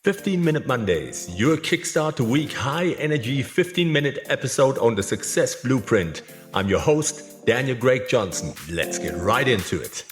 15-Minute Mondays, your kickstart to week high-energy 15-minute episode on the Success Blueprint. I'm your host, Daniel Greg Johnson. Let's get right into it.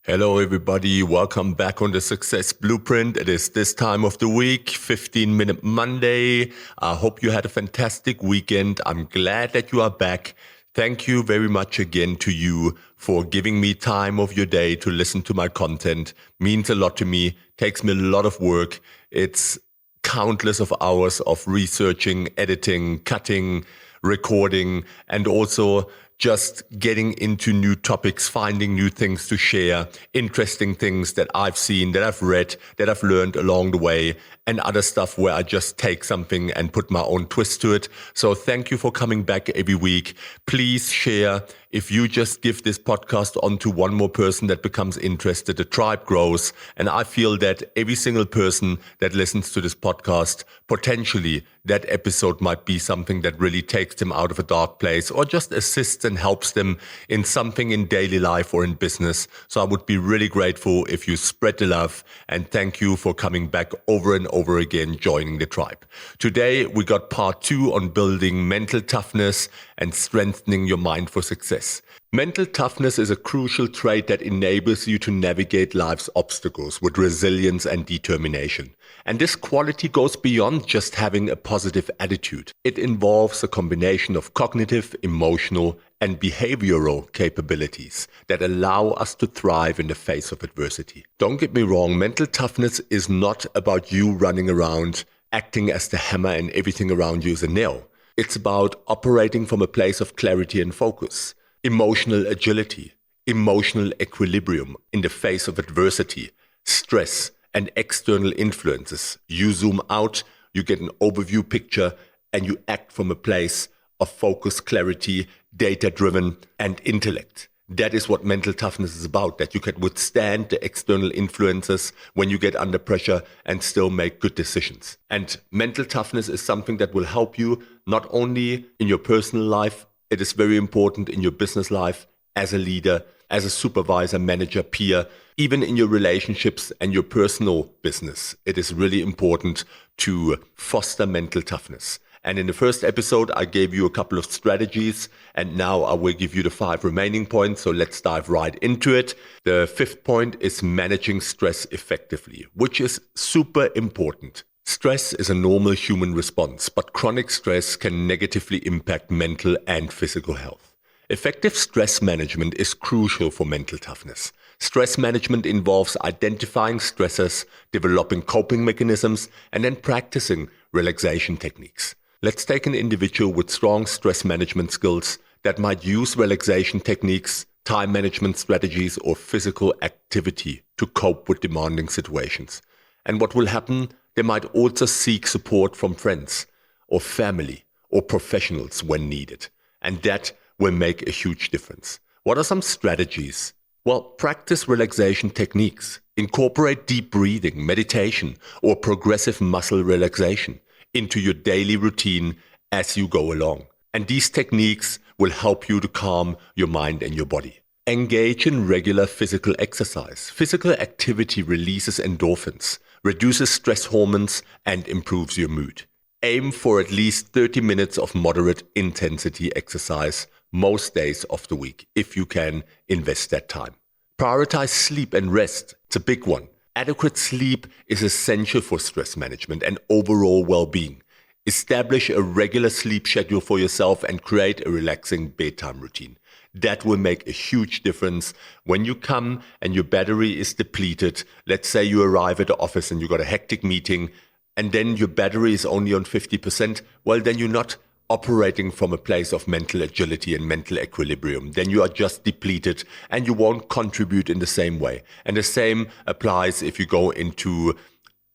Hello everybody, welcome back on the Success Blueprint. It is this time of the week, 15-Minute Monday. I hope you had a fantastic weekend. I'm glad that you are back. Thank you very much again to you for giving me time of your day to listen to my content. Means a lot to me, takes me a lot of work. It's countless of hours of researching, editing, cutting, recording, and also just getting into new topics, finding new things to share, interesting things that I've seen, that I've read, that I've learned along the way, and other stuff where I just take something and put my own twist to it. So thank you for coming back every week. Please share. If you just give this podcast on to one more person that becomes interested, the tribe grows. And I feel that every single person that listens to this podcast, potentially that episode might be something that really takes them out of a dark place or just assists and helps them in something in daily life or in business. So I would be really grateful if you spread the love, and thank you for coming back over and over again, joining the tribe. Today, we got part 2 on building mental toughness and strengthening your mind for success. Mental toughness is a crucial trait that enables you to navigate life's obstacles with resilience and determination. And this quality goes beyond just having a positive attitude. It involves a combination of cognitive, emotional, and behavioral capabilities that allow us to thrive in the face of adversity. Don't get me wrong, mental toughness is not about you running around acting as the hammer and everything around you is a nail. It's about operating from a place of clarity and focus, emotional agility, emotional equilibrium in the face of adversity, stress, and external influences. You zoom out, you get an overview picture, and you act from a place of focus, clarity, data-driven, and intellect. That is what mental toughness is about, that you can withstand the external influences when you get under pressure and still make good decisions. And mental toughness is something that will help you not only in your personal life, it is very important in your business life, as a leader, as a supervisor, manager, peer, even in your relationships and your personal business. It is really important to foster mental toughness. And in the first episode, I gave you a couple of strategies, and now I will give you the 5 remaining points. So let's dive right into it. The 5th point is managing stress effectively, which is super important. Stress is a normal human response, but chronic stress can negatively impact mental and physical health. Effective stress management is crucial for mental toughness. Stress management involves identifying stressors, developing coping mechanisms, and then practicing relaxation techniques. Let's take an individual with strong stress management skills that might use relaxation techniques, time management strategies, or physical activity to cope with demanding situations. And what will happen? They might also seek support from friends or family or professionals when needed. And that will make a huge difference. What are some strategies? Well, practice relaxation techniques. Incorporate deep breathing, meditation, or progressive muscle relaxation into your daily routine as you go along. And these techniques will help you to calm your mind and your body. Engage in regular physical exercise. Physical activity releases endorphins, reduces stress hormones, and improves your mood. Aim for at least 30 minutes of moderate intensity exercise most days of the week, if you can invest that time. Prioritize sleep and rest. It's a big one. Adequate sleep is essential for stress management and overall well-being. Establish a regular sleep schedule for yourself and create a relaxing bedtime routine. That will make a huge difference when you come and your battery is depleted. Let's say you arrive at the office and you got a hectic meeting and then your battery is only on 50%. Well, then you're not operating from a place of mental agility and mental equilibrium. Then you are just depleted and you won't contribute in the same way. And the same applies if you go into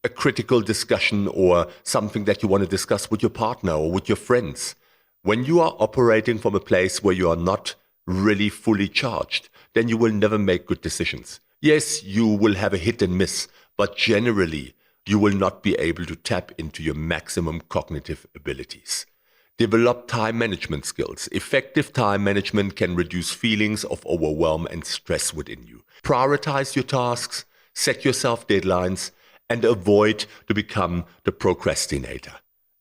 a critical discussion or something that you want to discuss with your partner or with your friends. When you are operating from a place where you are not really fully charged, then you will never make good decisions. Yes, you will have a hit and miss, but generally you will not be able to tap into your maximum cognitive abilities. Develop time management skills. Effective time management can reduce feelings of overwhelm and stress within you. Prioritize your tasks, set yourself deadlines, and avoid to become the procrastinator.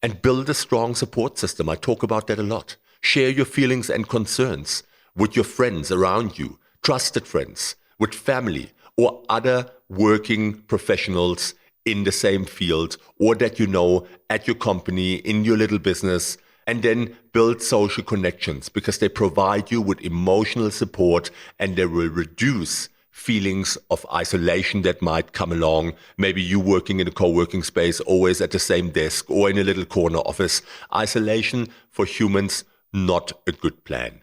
And build a strong support system. I talk about that a lot. Share your feelings and concerns with your friends around you, trusted friends, with family, or other working professionals in the same field or that you know at your company, in your little business, and then build social connections because they provide you with emotional support and they will reduce feelings of isolation that might come along. Maybe you working in a co-working space, always at the same desk or in a little corner office. Isolation for humans, not a good plan.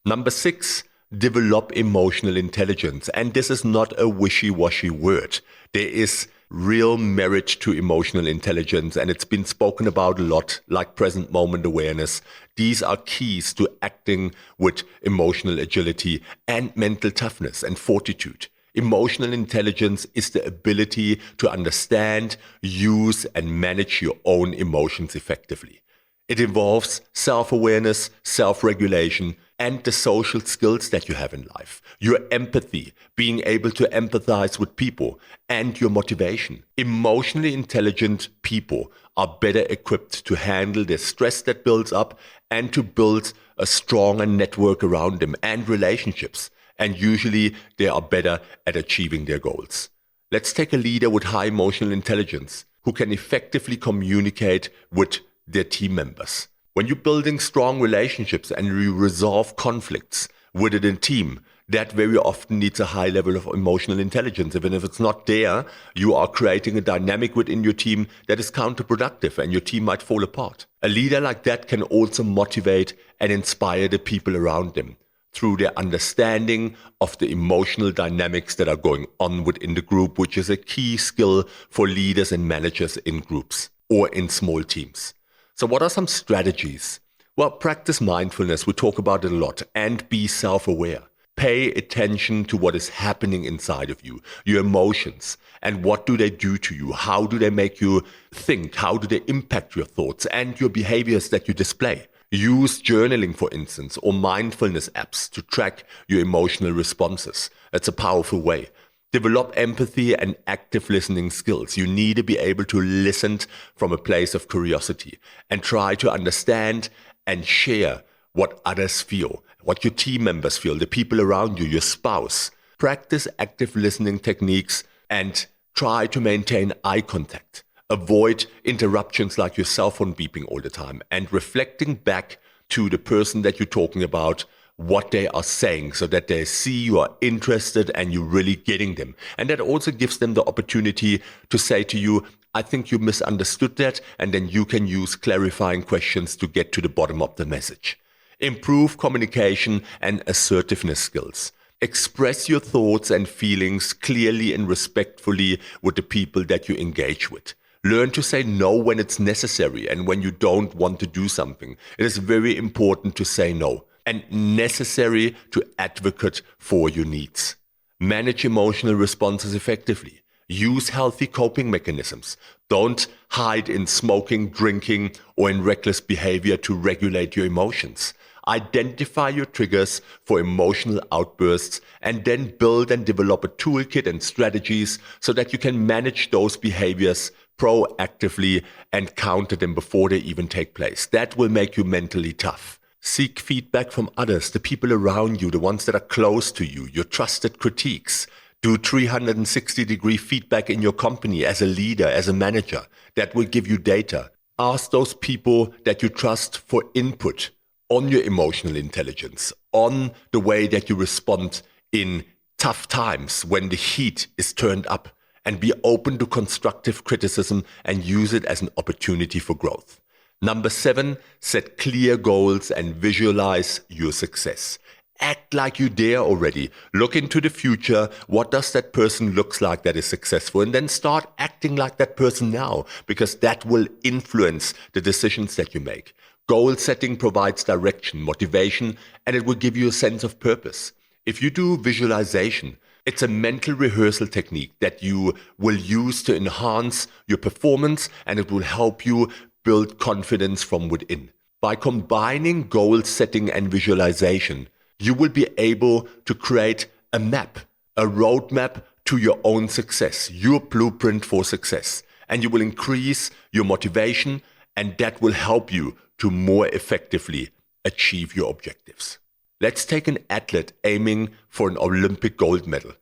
Number 6, develop emotional intelligence. And this is not a wishy-washy word. There is real merit to emotional intelligence, and it's been spoken about a lot, like present moment awareness. These are keys to acting with emotional agility and mental toughness and fortitude. Emotional intelligence is the ability to understand, use, and manage your own emotions effectively. It involves self-awareness, self-regulation, and the social skills that you have in life. Your empathy, being able to empathize with people, and your motivation. Emotionally intelligent people are better equipped to handle the stress that builds up and to build a stronger network around them and relationships. And usually they are better at achieving their goals. Let's take a leader with high emotional intelligence who can effectively communicate with their team members. When you're building strong relationships and you resolve conflicts within a team, that very often needs a high level of emotional intelligence. Even if it's not there, you are creating a dynamic within your team that is counterproductive and your team might fall apart. A leader like that can also motivate and inspire the people around them through their understanding of the emotional dynamics that are going on within the group, which is a key skill for leaders and managers in groups or in small teams. So what are some strategies? Well, practice mindfulness. We talk about it a lot. And be self-aware. Pay attention to what is happening inside of you, your emotions, and what do they do to you? How do they make you think? How do they impact your thoughts and your behaviors that you display? Use journaling, for instance, or mindfulness apps to track your emotional responses. That's a powerful way. Develop empathy and active listening skills. You need to be able to listen from a place of curiosity and try to understand and share what others feel, what your team members feel, the people around you, your spouse. Practice active listening techniques and try to maintain eye contact. Avoid interruptions like your cell phone beeping all the time and reflecting back to the person that you're talking about what they are saying so that they see you are interested and you're really getting them. And that also gives them the opportunity to say to you, I think you misunderstood that, and then you can use clarifying questions to get to the bottom of the message. Improve communication and assertiveness skills. Express your thoughts and feelings clearly and respectfully with the people that you engage with. Learn to say no when it's necessary and when you don't want to do something. It is very important to say no and necessary to advocate for your needs. Manage emotional responses effectively. Use healthy coping mechanisms. Don't hide in smoking, drinking, or in reckless behavior to regulate your emotions. Identify your triggers for emotional outbursts and then build and develop a toolkit and strategies so that you can manage those behaviors proactively and counter them before they even take place. That will make you mentally tough. Seek feedback from others, the people around you, the ones that are close to you, your trusted critiques. Do 360-degree feedback in your company as a leader, as a manager. That will give you data. Ask those people that you trust for input on your emotional intelligence, on the way that you respond in tough times when the heat is turned up, and be open to constructive criticism and use it as an opportunity for growth. Number 7, set clear goals and visualize your success. Act like you're there already. Look into the future. What does that person look like that is successful? And then start acting like that person now, because that will influence the decisions that you make. Goal setting provides direction, motivation, and it will give you a sense of purpose. If you do visualization, it's a mental rehearsal technique that you will use to enhance your performance, and it will help you build confidence from within. By combining goal setting and visualization, you will be able to create a map a roadmap to your own success, your blueprint for success. And you will increase your motivation, and that will help you to more effectively achieve your objectives. Let's take an athlete aiming for an Olympic gold medal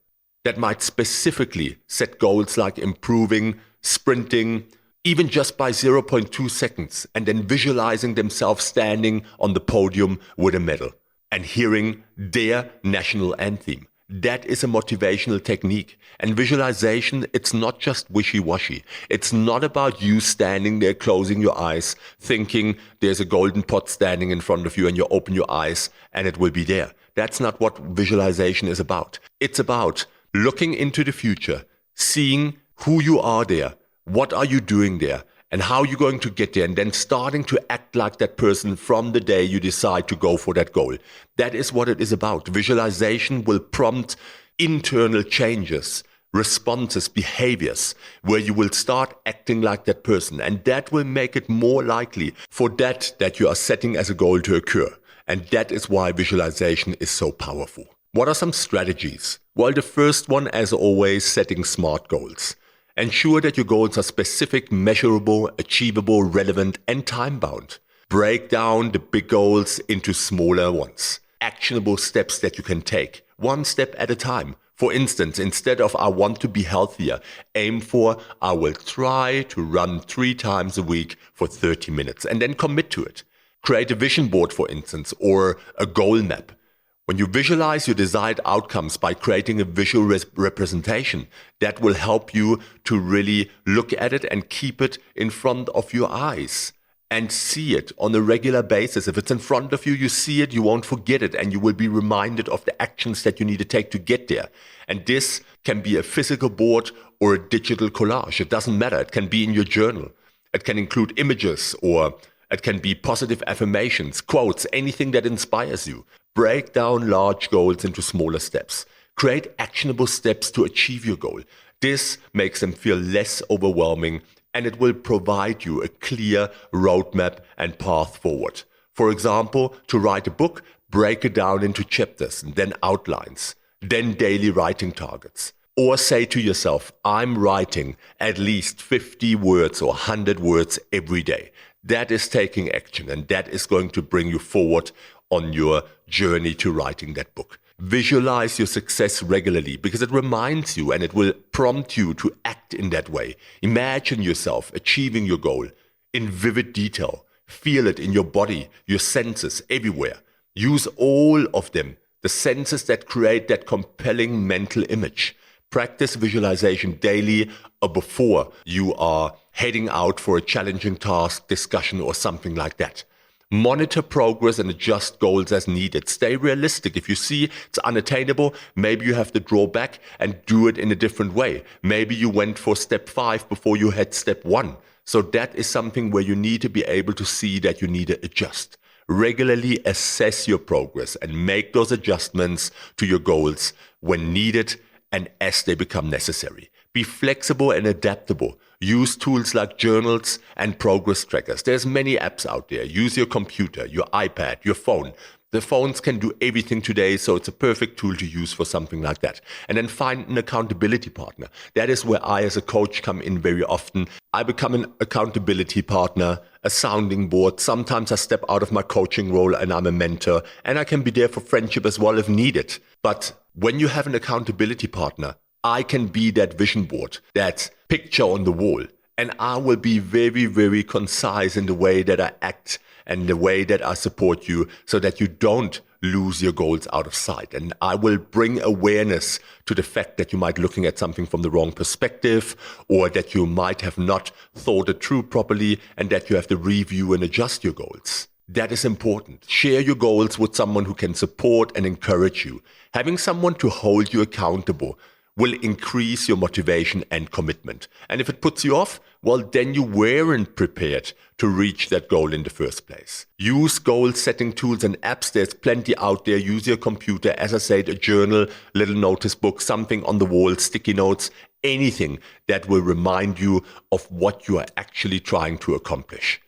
that might specifically set goals like improving, sprinting, even just by 0.2 seconds, and then visualizing themselves standing on the podium with a medal and hearing their national anthem. That is a motivational technique. And visualization, it's not just wishy-washy. It's not about you standing there, closing your eyes, thinking there's a golden pot standing in front of you and you open your eyes and it will be there. That's not what visualization is about. It's about looking into the future, seeing who you are there, what are you doing there, and how you're going to get there, and then starting to act like that person from the day you decide to go for that goal. That is what it is about. Visualization will prompt internal changes, responses, behaviors, where you will start acting like that person, and that will make it more likely for that you are setting as a goal to occur. And that is why visualization is so powerful. What are some strategies? Well, the first one, as always, setting SMART goals. Ensure that your goals are specific, measurable, achievable, relevant, and time-bound. Break down the big goals into smaller ones. Actionable steps that you can take, one step at a time. For instance, instead of I want to be healthier, aim for I will try to run 3 times a week for 30 minutes and then commit to it. Create a vision board, for instance, or a goal map. When you visualize your desired outcomes by creating a visual representation, that will help you to really look at it and keep it in front of your eyes and see it on a regular basis. If it's in front of you, you see it, you won't forget it, and you will be reminded of the actions that you need to take to get there. And this can be a physical board or a digital collage. It doesn't matter. It can be in your journal. It can include images, or it can be positive affirmations, quotes, anything that inspires you. Break down large goals into smaller steps. Create actionable steps to achieve your goal. This makes them feel less overwhelming, and it will provide you a clear roadmap and path forward. For example, to write a book, break it down into chapters, and then outlines, then daily writing targets. Or say to yourself, I'm writing at least 50 words or 100 words every day. That is taking action, and that is going to bring you forward on your journey to writing that book. Visualize your success regularly because it reminds you and it will prompt you to act in that way. Imagine yourself achieving your goal in vivid detail. Feel it in your body, your senses, everywhere. Use all of them, the senses that create that compelling mental image. Practice visualization daily or before you are heading out for a challenging task, discussion, or something like that. Monitor progress and adjust goals as needed. Stay realistic. If you see it's unattainable, maybe you have to draw back and do it in a different way. Maybe you went for step 5 before you had step 1. So that is something where you need to be able to see that you need to adjust. Regularly assess your progress and make those adjustments to your goals when needed and as they become necessary. Be flexible and adaptable. Use tools like journals and progress trackers. There's many apps out there. Use your computer, your iPad, your phone. The phones can do everything today, so it's a perfect tool to use for something like that. And then find an accountability partner. That is where I, as a coach, come in very often. I become an accountability partner, a sounding board. Sometimes I step out of my coaching role and I'm a mentor, and I can be there for friendship as well if needed. But when you have an accountability partner, I can be that vision board, that picture on the wall, and I will be very, very concise in the way that I act and the way that I support you so that you don't lose your goals out of sight. And I will bring awareness to the fact that you might be looking at something from the wrong perspective, or that you might have not thought it through properly, and that you have to review and adjust your goals. That is important. Share your goals with someone who can support and encourage you. Having someone to hold you accountable will increase your motivation and commitment. And if it puts you off, well, then you weren't prepared to reach that goal in the first place. Use goal-setting tools and apps. There's plenty out there. Use your computer. As I said, a journal, little notice book, something on the wall, sticky notes, anything that will remind you of what you are actually trying to accomplish.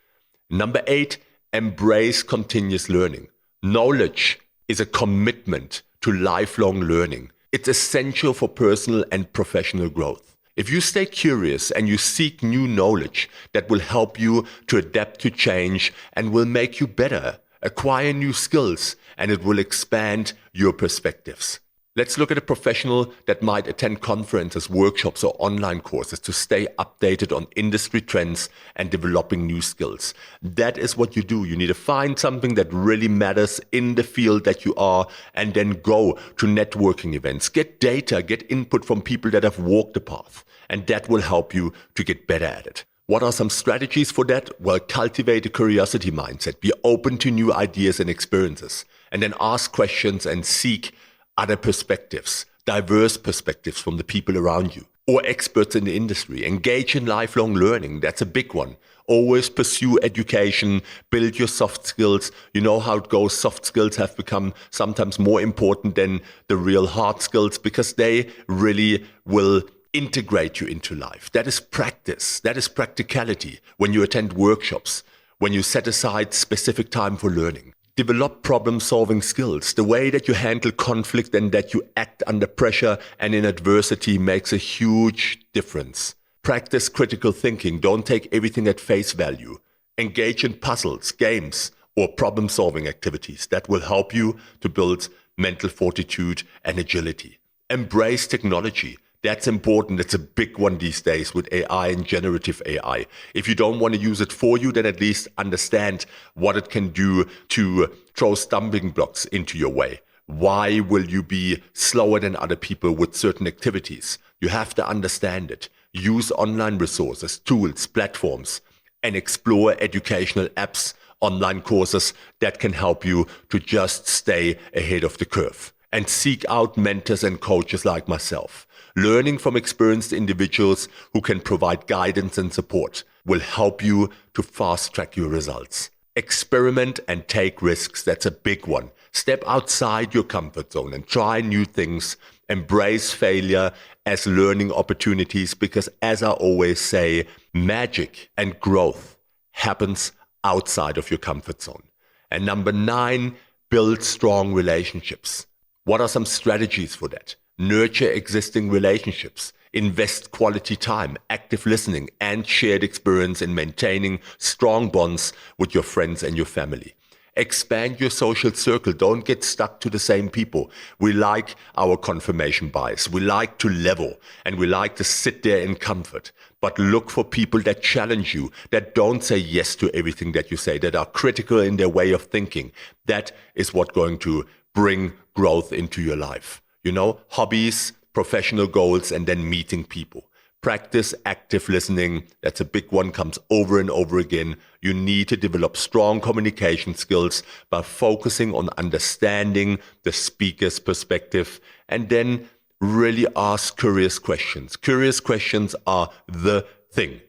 Number 8, embrace continuous learning. Knowledge is a commitment to lifelong learning. It's essential for personal and professional growth. If you stay curious and you seek new knowledge that will help you to adapt to change and will make you better, acquire new skills, and it will expand your perspectives. Let's look at a professional that might attend conferences, workshops, or online courses to stay updated on industry trends and developing new skills. That is what you do. You need to find something that really matters in the field that you are and then go to networking events. Get data, get input from people that have walked the path, and that will help you to get better at it. What are some strategies for that? Well, cultivate a curiosity mindset. Be open to new ideas and experiences, and then ask questions and seek other perspectives, diverse perspectives from the people around you or experts in the industry. Engage in lifelong learning. That's a big one. Always pursue education, build your soft skills. You know how it goes. Soft skills have become sometimes more important than the real hard skills because they really will integrate you into life. That is practice. That is practicality. When you attend workshops, when you set aside specific time for learning. Develop problem-solving skills. The way that you handle conflict and that you act under pressure and in adversity makes a huge difference. Practice critical thinking. Don't take everything at face value. Engage in puzzles, games, or problem-solving activities that will help you to build mental fortitude and agility. Embrace technology. That's important. It's a big one these days with AI and generative AI. If you don't want to use it for you, then at least understand what it can do to throw stumbling blocks into your way. Why will you be slower than other people with certain activities? You have to understand it. Use online resources, tools, platforms, and explore educational apps, online courses that can help you to just stay ahead of the curve. And seek out mentors and coaches like myself. Learning from experienced individuals who can provide guidance and support will help you to fast-track your results. Experiment and take risks. That's a big one. Step outside your comfort zone and try new things. Embrace failure as learning opportunities because, as I always say, magic and growth happens outside of your comfort zone. And number 9, build strong relationships. What are some strategies for that? Nurture existing relationships, invest quality time, active listening, and shared experience in maintaining strong bonds with your friends and your family. Expand your social circle. Don't get stuck to the same people. We like our confirmation bias. We like to level and we like to sit there in comfort. But look for people that challenge you, that don't say yes to everything that you say, that are critical in their way of thinking. That is what's going to bring growth into your life. You know, hobbies, professional goals, and then meeting people. Practice active listening. That's a big one, comes over and over again. You need to develop strong communication skills by focusing on understanding the speaker's perspective and then really ask curious questions. Curious questions are the thing.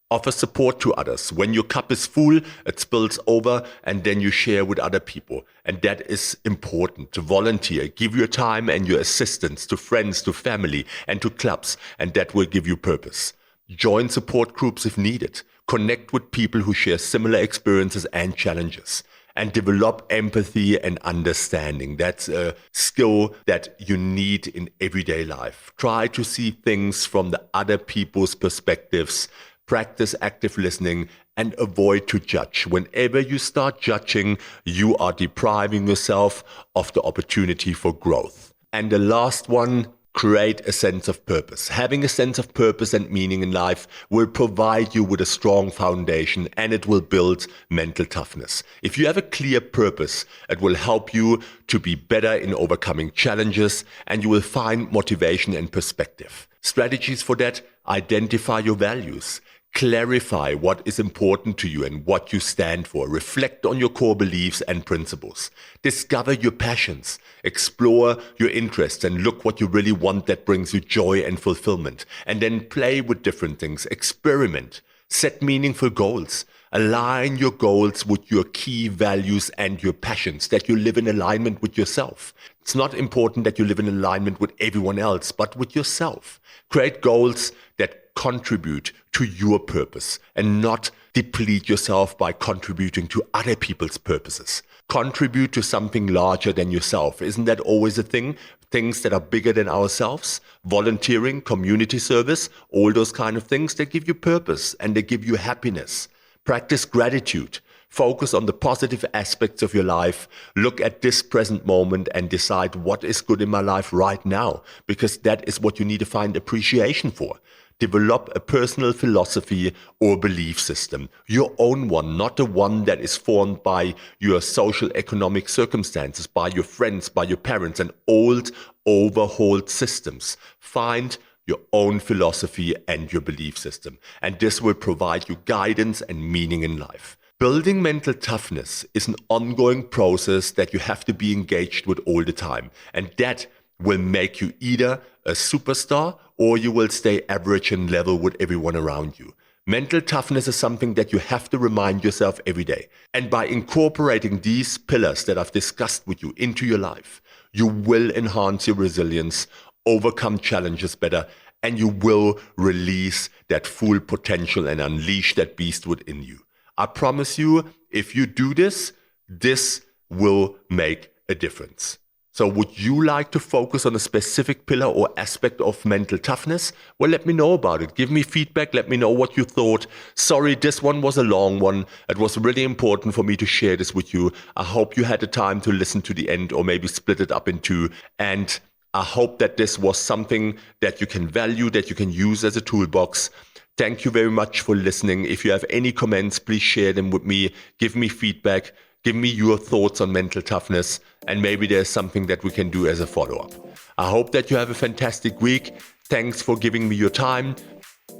Offer support to others. When your cup is full, it spills over and then you share with other people. And that is important. To volunteer, give your time and your assistance to friends, to family, and to clubs. And that will give you purpose. Join support groups if needed. Connect with people who share similar experiences and challenges. And develop empathy and understanding. That's a skill that you need in everyday life. Try to see things from the other people's perspectives. Practice active listening and avoid to judge. Whenever you start judging, you are depriving yourself of the opportunity for growth. And the last one, create a sense of purpose. Having a sense of purpose and meaning in life will provide you with a strong foundation and it will build mental toughness. If you have a clear purpose, it will help you to be better in overcoming challenges and you will find motivation and perspective. Strategies for that: identify your values. Clarify what is important to you and what you stand for. Reflect on your core beliefs and principles. Discover your passions. Explore your interests and look what you really want that brings you joy and fulfillment. And then play with different things. Experiment. Set meaningful goals. Align your goals with your key values and your passions, that you live in alignment with yourself. It's not important that you live in alignment with everyone else, but with yourself. Create goals that contribute to your purpose and not deplete yourself by contributing to other people's purposes. Contribute to something larger than yourself. Isn't that always a thing? things that are bigger than ourselves, volunteering, community service, all those kind of things that give you purpose and they give you happiness. Practice gratitude. Focus on the positive aspects of your life. Look at this present moment and decide what is good in my life right now, because that is what you need to find appreciation for. Develop a personal philosophy or belief system, your own one, not the one that is formed by your social economic circumstances, by your friends, by your parents, and old overhauled systems. Find your own philosophy and your belief system, and this will provide you guidance and meaning in life. Building mental toughness is an ongoing process that you have to be engaged with all the time, and that will make you either a superstar or you will stay average and level with everyone around you. Mental toughness is something that you have to remind yourself every day. And by incorporating these pillars that I've discussed with you into your life, you will enhance your resilience, overcome challenges better, and you will release that full potential and unleash that beast within you. I promise you, if you do this, this will make a difference. So would you like to focus on a specific pillar or aspect of mental toughness? Well, let me know about it. Give me feedback. Let me know what you thought. Sorry, this one was a long one. It was really important for me to share this with you. I hope you had the time to listen to the end or maybe split it up in two. And I hope that this was something that you can value, that you can use as a toolbox. Thank you very much for listening. If you have any comments, please share them with me. Give me feedback. Give me your thoughts on mental toughness, and maybe there's something that we can do as a follow-up. I hope that you have a fantastic week. Thanks for giving me your time.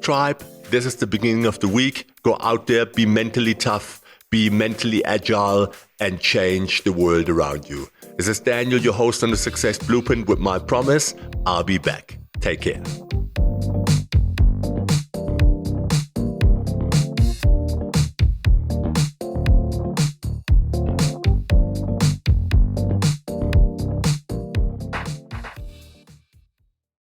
Tribe, this is the beginning of the week. Go out there, be mentally tough, be mentally agile, and change the world around you. This is Daniel, your host on the Success Blueprint, with my promise, I'll be back. Take care.